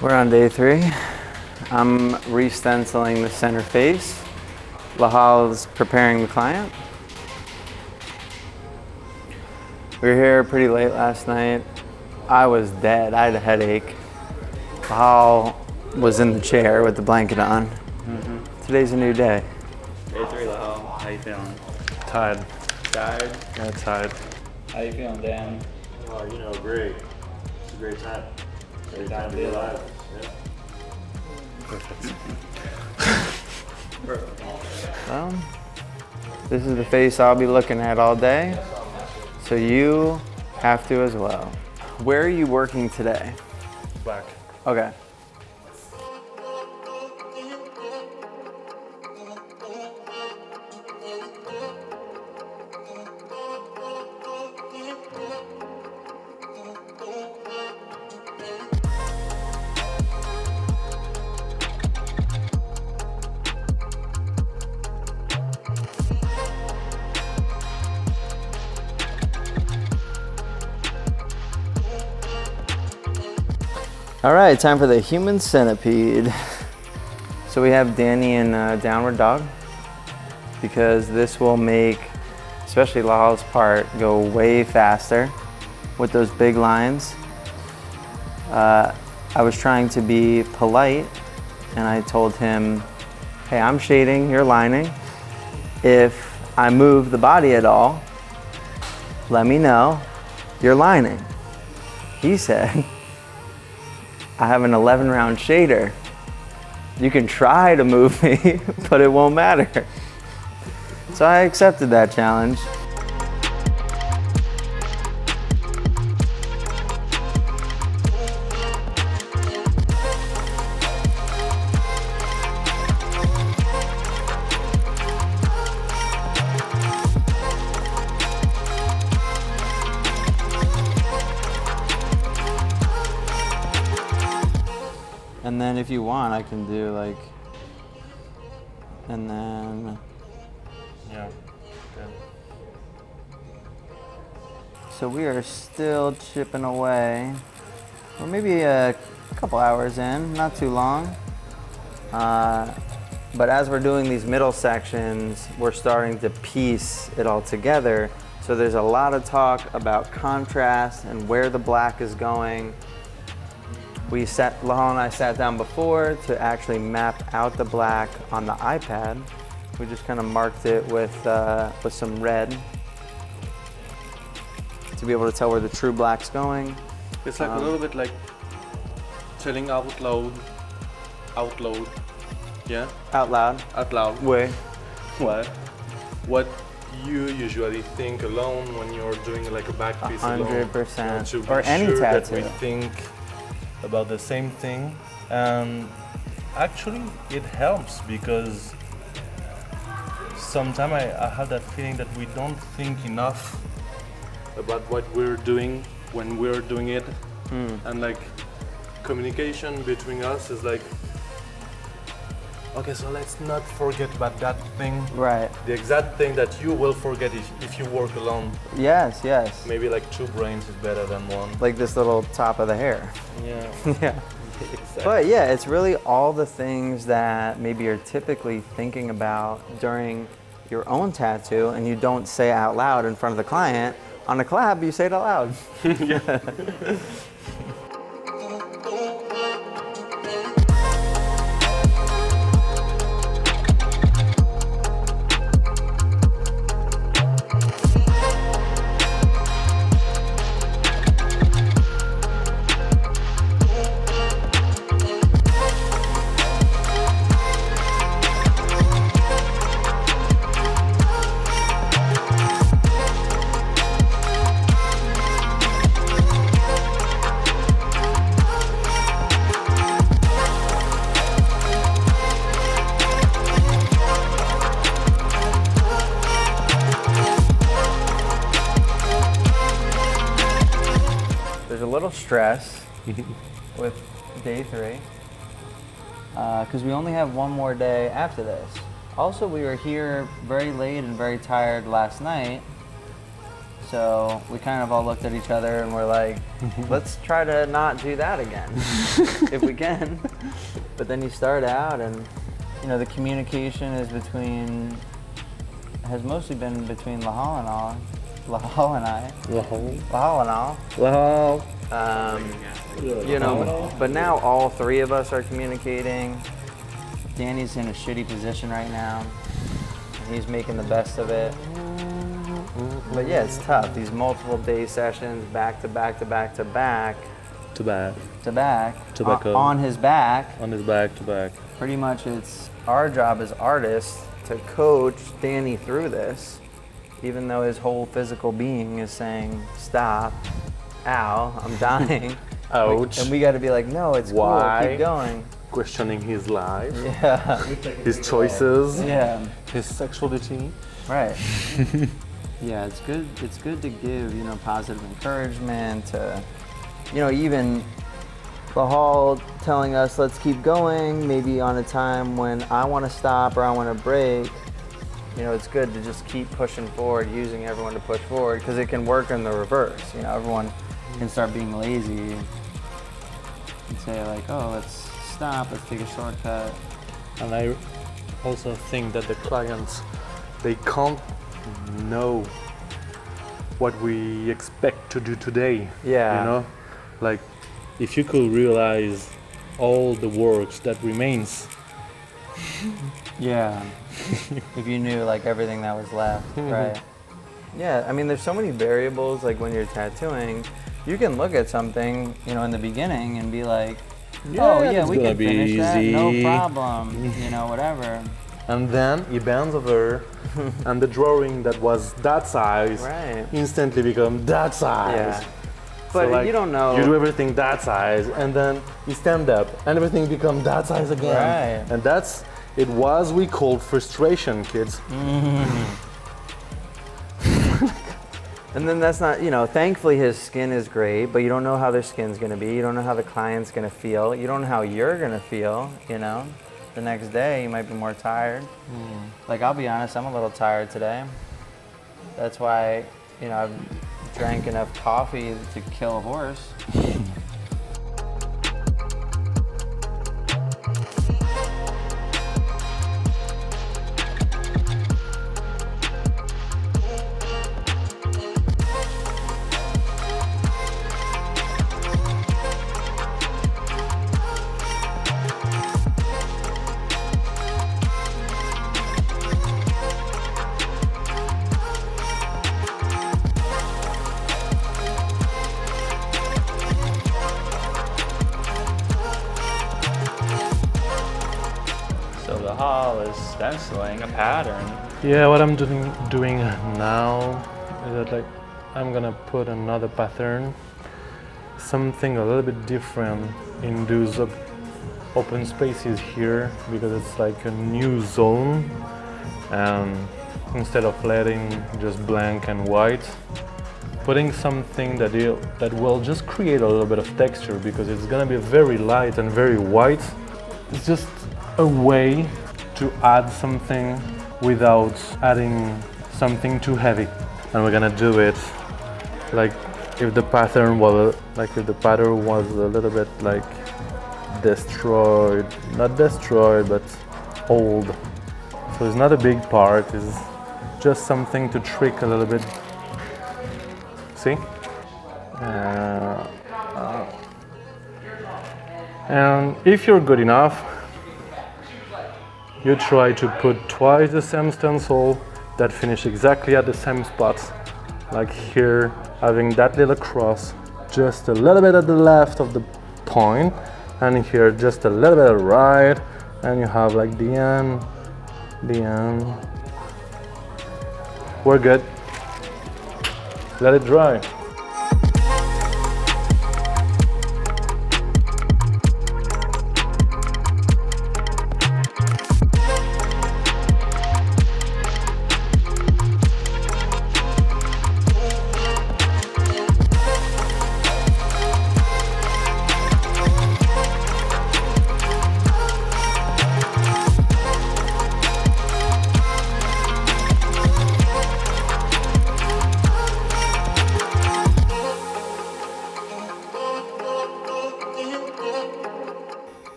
We're on day 3. I'm re-stenciling the center face. Lahhel is preparing the client. We were here pretty late last night. I was dead. I had a headache. Lahhel was in the chair with the blanket on. Today's a new day. Day 3, Lahhel. How you feeling? Tired. Tired? Yeah, tired. How you feeling, Dan? Oh, great. It's a great time. Great time to be alive. Yeah. Perfect. Well, this is the face I'll be looking at all day, so you have to as well. Where are you working today? Back. Okay. All right, time for the human centipede. So we have Danny in downward dog because this will make, especially Lahhel's part, go way faster with those big lines. I was trying to be polite and I told him, hey, I'm shading, you're lining. If I move the body at all, let me know, you're lining. He said, I have an 11-round shader. You can try to move me, but it won't matter. So I accepted that challenge. And then if you want, I can do like, and then. Yeah. Okay. So we are still chipping away. We're maybe a couple hours in, not too long. But as we're doing these middle sections, we're starting to piece it all together. So there's a lot of talk about contrast and where the black is going. Lahhel and I sat down before to actually map out the black on the iPad. We just kind of marked it with some red to be able to tell where the true black's going. It's like a little bit like telling out loud, yeah? Out loud. Out loud. Way. What you usually think alone when you're doing like a back piece alone. 100%. To be Or any sure that tattoo. we think about the same thing, and actually it helps because sometimes I have that feeling that we don't think enough about what we're doing when we're doing it, and like communication between us is like, okay, so let's not forget about that thing, Right. the exact thing that you will forget if you work alone. Yes, yes. Maybe like 2 brains is better than 1. Like this little top of the hair. Yeah. Yeah. Exactly. But yeah, it's really all the things that maybe you're typically thinking about during your own tattoo and you don't say out loud in front of the client. On a collab, you say it out loud. There's a little stress with day 3 because we only have one more day after this. Also, we were here very late and very tired last night, So we kind of all looked at each other and we're like, let's try to not do that again, if we can. But then you start out and, you know, the communication is has mostly been between Lahhel and I. You know, but now all three of us are communicating. Danny's in a shitty position right now. He's making the best of it. But yeah, it's tough. These multiple day sessions, back to back to back to back. To back. To back. Tobacco. On his back. On his back to back. Pretty much it's our job as artists to coach Danny through this, even though his whole physical being is saying, stop, ow, I'm dying. Ouch. And we got to be like, no, it's Why? cool, keep going. Questioning his life, Yeah. his choices, Yeah. his sexuality. Right. Yeah, it's good. It's good to give, you know, positive encouragement to, you know, even Lahhel telling us, let's keep going, maybe on a time when I want to stop or I want to break. You know, it's good to just keep pushing forward, using everyone to push forward, because it can work in the reverse. You know, everyone can start being lazy and say like, oh, let's stop, let's take a shortcut. And I also think that the clients, they can't know what we expect to do today. Yeah. You know, like if you could realize all the works that remains. Yeah. If you knew like everything that was left, right? Yeah, I mean, there's so many variables. Like when you're tattooing, you can look at something, you know, in the beginning and be like, oh yeah, we can finish that, no problem, you know, whatever. And then he bends over, and the drawing that was that size instantly becomes that size. Yeah. But so, like, you don't know. You do everything that size, and then you stand up, and everything becomes that size again. Right. And that's we called frustration, kids. And then that's not, you know, thankfully his skin is great, but you don't know how their skin's gonna be. You don't know how the client's gonna feel. You don't know how you're gonna feel, you know? The next day you might be more tired. Like, I'll be honest, I'm a little tired today. That's why, you know, I've drank enough coffee to kill a horse. So Lahhel is stenciling a pattern. Yeah, what I'm doing now is that, like, I'm gonna put another pattern, something a little bit different in those open spaces here, because it's like a new zone, and instead of letting just blank and white, putting something that will just create a little bit of texture, because it's gonna be very light and very white. It's just a way to add something without adding something too heavy. And we're gonna do it like if the pattern was a little bit like destroyed, not destroyed, but old. So it's not a big part, it's just something to trick a little bit. See? And if you're good enough, you try to put twice the same stencil that finish exactly at the same spot. Like here, having that little cross just a little bit at the left of the point, and here just a little bit right, and you have like the end. We're good. Let it dry.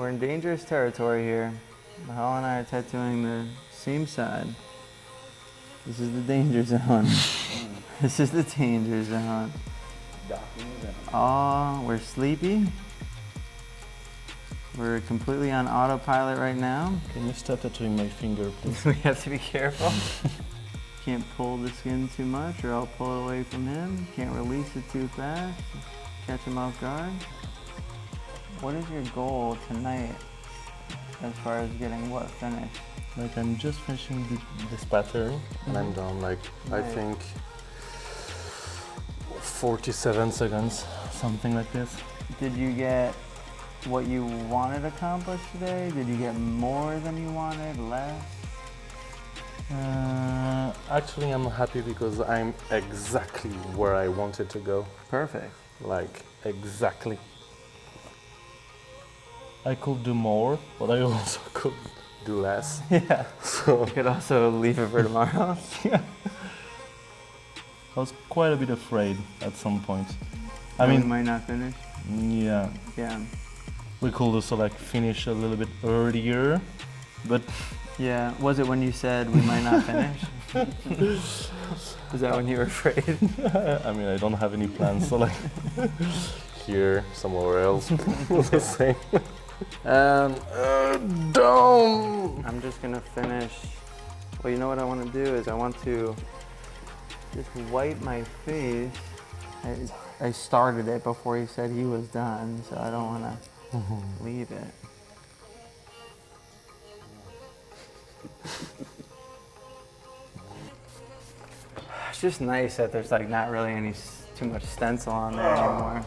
We're in dangerous territory here. Lahhel and I are tattooing the same side. This is the danger zone. This is the danger zone. Oh, we're sleepy. We're completely on autopilot right now. Can you stop tattooing my finger, please? We have to be careful. Can't pull the skin too much or I'll pull it away from him. Can't release it too fast. Catch him off guard. What is your goal tonight as far as getting what finished? Like I'm just finishing this pattern and I'm done. Like I Nice. think 47 seconds, something like this. Did you get what you wanted accomplished today? Did you get more than you wanted, less? Actually, I'm happy because I'm exactly where I wanted to go. Perfect. Like exactly. I could do more, but I also could do less. Yeah. So You could also leave it for tomorrow. I was quite a bit afraid at some point. I We mean, might not finish. yeah, Yeah. we could also like finish a little bit earlier, but Yeah. Was it when you said we might not finish? Was that when you were afraid? I mean, I don't have any plans, so like here, somewhere else, the same. And down. I'm just gonna finish. Well, you know what I want to do is I want to just wipe my face. I started it before he said he was done, so I don't want to leave it. It's just nice that there's like not really any too much stencil on there anymore.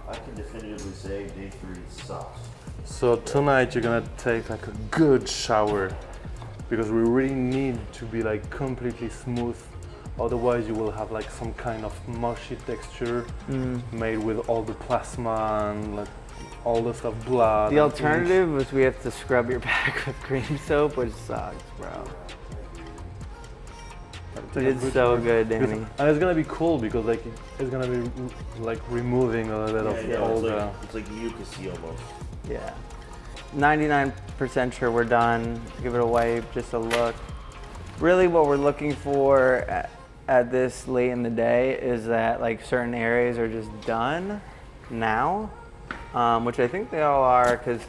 I can definitively say day 3 sucks. So tonight you're gonna take like a good shower because we really need to be like completely smooth. Otherwise you will have like some kind of mushy texture made with all the plasma and like all the stuff, blood. The and alternative was we have to scrub your back with cream soap, which sucks, bro. You did so good, Because- Danny. And it's gonna be cool because like it's gonna be like removing a little bit of all the. It's like mucusy almost. Yeah. 99% sure we're done. Give it a wipe, just a look. Really what we're looking for at this late in the day is that like certain areas are just done now, which I think they all are, because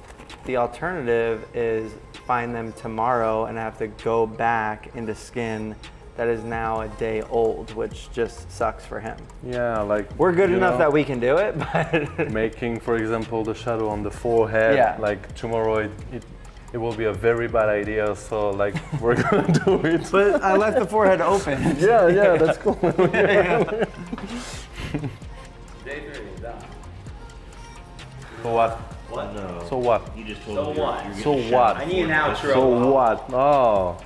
the alternative is find them tomorrow and have to go back into skin that is now a day old, which just sucks for him. Yeah, like We're good you enough know, that we can do it, but making, for example, the shadow on the forehead. Yeah. Like tomorrow, it will be a very bad idea. So like we're gonna do it. but I left the forehead open. yeah, that's cool. Yeah. Day 3 is done. So what? What? No. So what? You just told So me what? you're So getting what? I need an outro. So what? Oh.